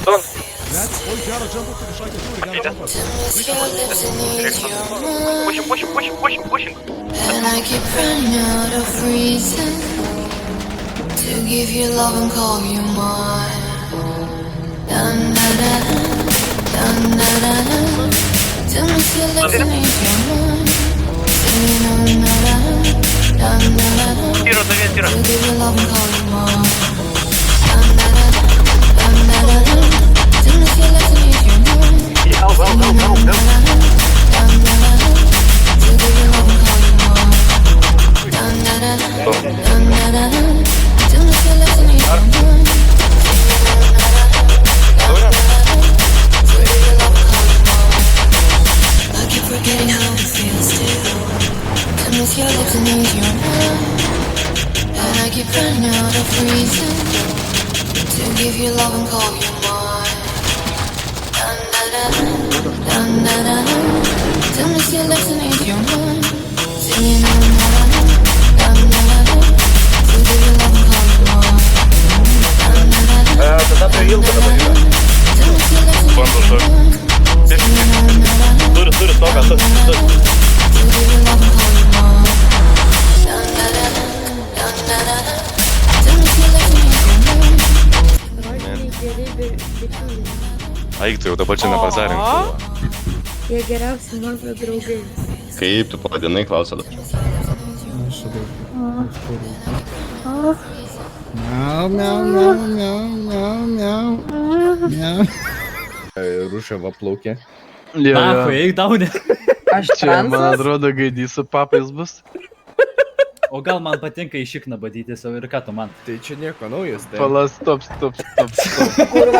Don. Oi, gerą džempą turi, šakė turi, gerą džempą. Pushing. And I keep running out of reason to give you love and call you mine. Dun da da dun da da dun. Tell me if you're listening if you're mine. Singing dun da da dun da da dun. Tiro. To give you love and call you mine. Dun da da dun da da dun. Tell me if you're listening if you're mine. Help. Dun da da dun. To give you love and call you mine. Dun da da dun. Tell me if you're listening if you're mine. I keep forgetting how it feels to miss your lips and ease your mind. And I keep running out of reason to give you love and call you mine. Dun da da dun da da dun. Tell me if your lips and ease your mind. Singing dun da da dun to give you love and call you mine. Dun da da dun. Tada prieilgą dabar yra. Tell me if your lips and ease your mind. Singing dun da da dun. Turi stogą, turi. To give you love and call you mine. Dun da da dun. Dun da da dun. Tell me if your lips and ease your mind. Aik, tu jau dabar čia nepazarink. Jie geriausi mano draugai. Kaip tu pavadinai, klausia dabar. Miau, miau, miau, miau, miau, miau, miau. Rušėva plaukė. Na, eik daunė. Aš Čia, man atrodo, gaidys su papais bus. O gal man patinka į šikną badyti savo ir ką tu man? Tai čia nieko naujas. Palas, stop.